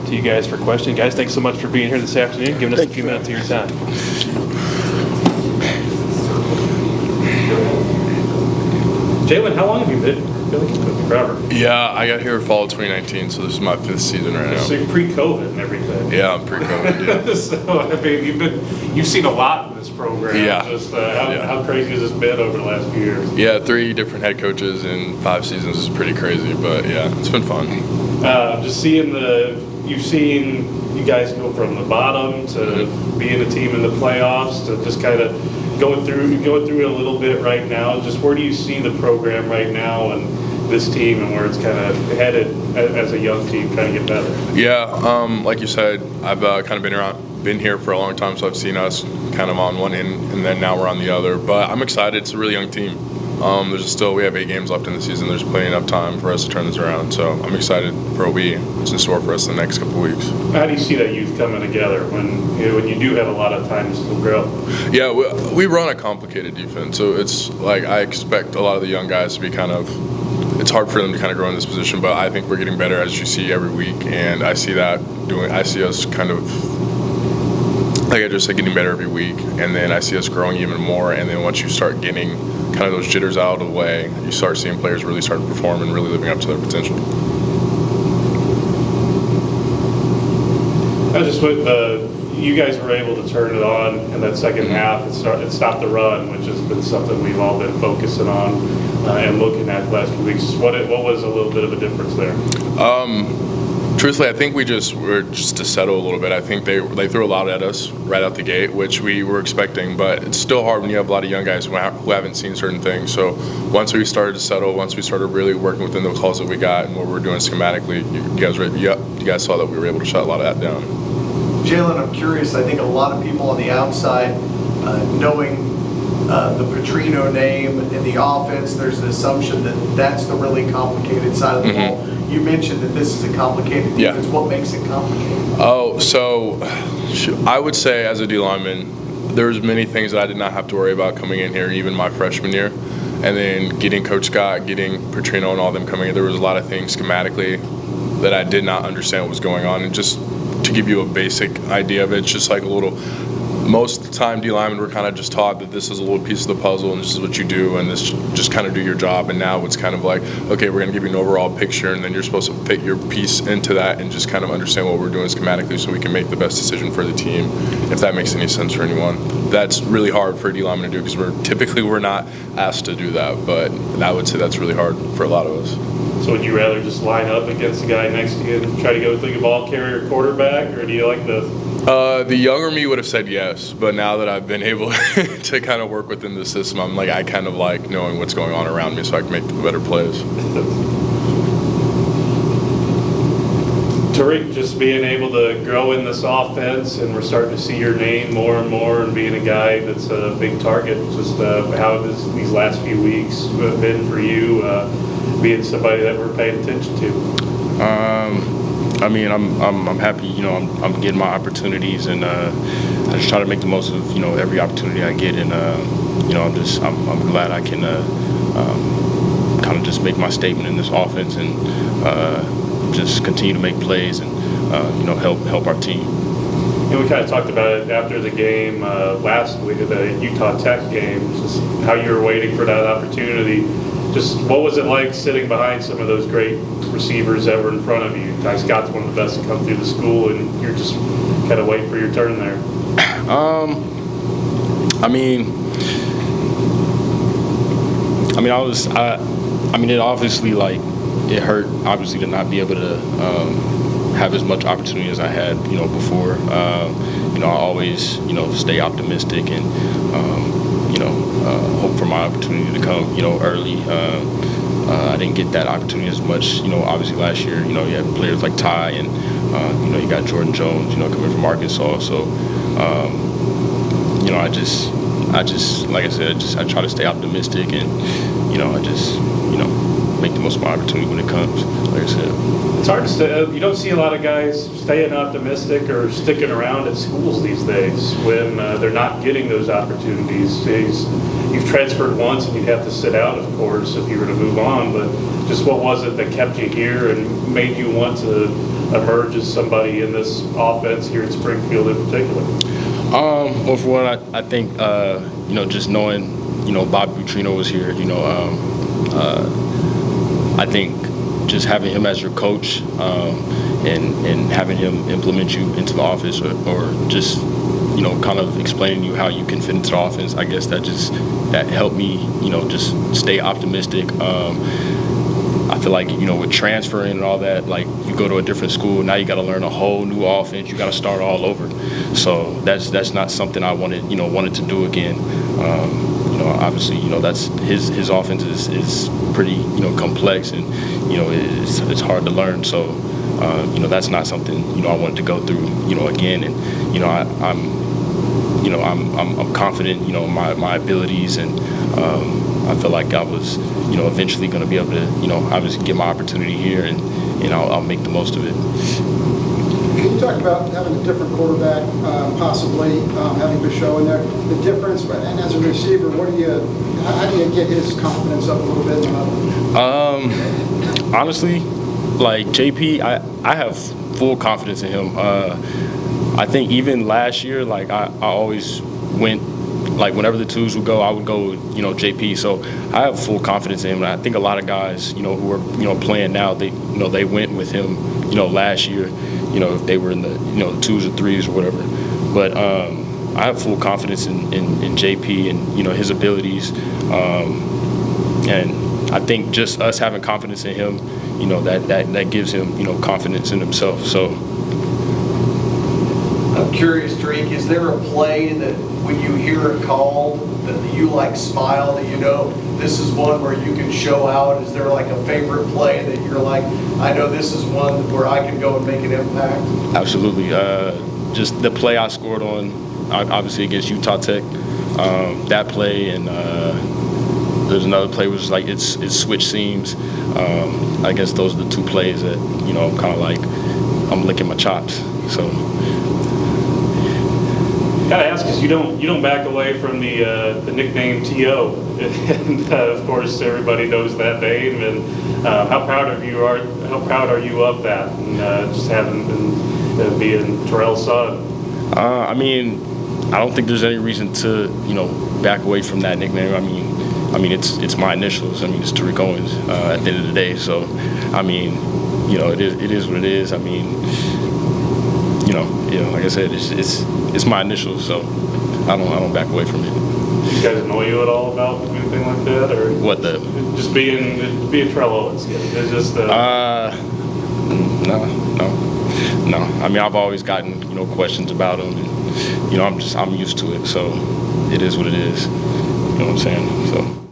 to you guys for questioning. Guys, thanks so much for being here this afternoon, giving us a few minutes of your time. Jalen, how long have you been? I feel like it's been forever. Yeah, I got here fall of 2019 so this is my 5th season right now. So you're pre-COVID and everything. Yeah, I'm pre-COVID, yeah. So, I mean, you've seen a lot in this program. Yeah. Just how crazy has this been over the last few years? Yeah, 3 different head coaches in 5 seasons is pretty crazy, but yeah, it's been fun. Just seeing you've seen you guys go from the bottom to being a team in the playoffs to just kind of going through it a little bit right now. Just where do you see the program right now and this team and where it's kind of headed as a young team trying to get better? Yeah, like you said, I've kind of been here for a long time, so I've seen us kind of on one end, and then now we're on the other. But I'm excited. It's a really young team. We have 8 games left in the season. There's plenty enough time for us to turn this around. So I'm excited for what's in store for us in the next couple of weeks. How do you see that youth coming together when you do have a lot of time to still grow? Yeah, we run a complicated defense, so it's like I expect a lot of the young guys to be it's hard for them to kind of grow in this position, but I think we're getting better as you see every week, and I see us kind of, like I just said, getting better every week, and then I see us growing even more, and then once you start getting kind of those jitters out of the way, you start seeing players really start to perform and really living up to their potential. You guys were able to turn it on in that second half and stop the run, which has been something we've all been focusing on and looking at the last few weeks. What was a little bit of a difference there? Truthfully, I think we were just to settle a little bit. I think they threw a lot at us right out the gate, which we were expecting, but it's still hard when you have a lot of young guys who haven't seen certain things. So once we started to settle, once we started really working within the calls that we got and what we were doing schematically, you guys saw that we were able to shut a lot of that down. Jalen, I'm curious. I think a lot of people on the outside, knowing the Petrino name and the offense, there's an assumption that that's the really complicated side of the ball. You mentioned that this is a complicated defense. Yeah. What makes it complicated? Oh, so I would say as a D lineman, there's many things that I did not have to worry about coming in here, even my freshman year. And then getting Coach Scott, getting Petrino and all them coming in, there was a lot of things schematically that I did not understand what was going on. And just to give you a basic idea of it, it's just like most of the time D linemen were kind of just taught that this is a little piece of the puzzle and this is what you do and this just kind of do your job, and now it's kind of like, okay, we're going to give you an overall picture and then you're supposed to fit your piece into that and just kind of understand what we're doing schematically so we can make the best decision for the team, if that makes any sense for anyone. That's really hard for a D lineman to do because we're not asked to do that, but I would say that's really hard for a lot of us. So would you rather just line up against the guy next to you and try to go with the ball carrier quarterback, or do you like the The younger me would have said yes, but now that I've been able to kind of work within the system, I kind of like knowing what's going on around me so I can make the better plays. Terique, just being able to grow in this offense, and we're starting to see your name more and more, and being a guy that's a big target. Just how has these last few weeks been for you, being somebody that we're paying attention to? I'm happy. I'm getting my opportunities, and I just try to make the most of every opportunity I get, and I'm glad I can kind of just make my statement in this offense and just continue to make plays and help our team. We kind of talked about it after the game last week, the Utah Tech game, just how you were waiting for that opportunity. Just what was it like sitting behind some of those great receivers that were in front of you? Ty Scott's one of the best to come through the school, and you're just kind of waiting for your turn there. It obviously it hurt obviously to not be able to have as much opportunity as I had before. I always stay optimistic and hope for my opportunity to come early. I didn't get that opportunity as much obviously last year. You had players like Ty and you got Jordan Jones coming from Arkansas. So I just like I said, I try to stay optimistic, and I just make the most of my opportunity when it comes. Like I said. It's hard to stay, you don't see a lot of guys staying optimistic or sticking around at schools these days when they're not getting those opportunities. You've transferred once and you'd have to sit out, of course, if you were to move on, but just what was it that kept you here and made you want to emerge as somebody in this offense here in Springfield in particular? Well, for one, I think, just knowing, Bob Butrino was here, I think just having him as your coach and having him implement you into the office or just, kind of explaining to you how you can fit into the offense, I guess that helped me, just stay optimistic. I feel like, with transferring and all that, like you go to a different school, now you got to learn a whole new offense. You got to start all over. So that's not something I wanted to do again. Obviously, that's his offense is pretty, complex and, it's hard to learn. So, that's not something, I wanted to go through, again. And, I'm confident, in my abilities and, I feel like I was, eventually going to be able to, obviously get my opportunity here and I'll make the most of it. Can you talk about having a different quarterback, possibly having Bichot in there, the difference, and as a receiver, how do you get his confidence up a little bit? Honestly, like JP, I have full confidence in him. I think even last year, like I always went, like whenever the twos would go, I would go with, JP. So I have full confidence in him. And I think a lot of guys, who are, playing now, they went with him, last year, if they were in the, the twos or threes or whatever. But I have full confidence in JP and, his abilities. And I think just us having confidence in him, that gives him, confidence in himself. So I'm curious, Terique, is there a play that when you hear it called that you smile, that this is one where you can show out? Is there a favorite play that you're I know this is one where I can go and make an impact? Absolutely. Just the play I scored on, obviously against Utah Tech, that play, and there's another play which is it's switch seams. I guess those are the two plays that I'm kind of I'm licking my chops. So. Gotta ask, because you don't back away from the nickname T.O. and of course everybody knows that name. And how proud are you of that, and just having been being Terrell's son? I mean, I don't think there's any reason to back away from that nickname. I mean it's my initials. I mean it's Terique Owens at the end of the day. So I mean it is what it is. I mean. Like I said, it's my initials, so I don't back away from it. You guys annoy you at all about anything like that, or what just being Terrell Owens? It's just no. I mean, I've always gotten questions about him, and I'm used to it, so it is what it is. You know what I'm saying? So.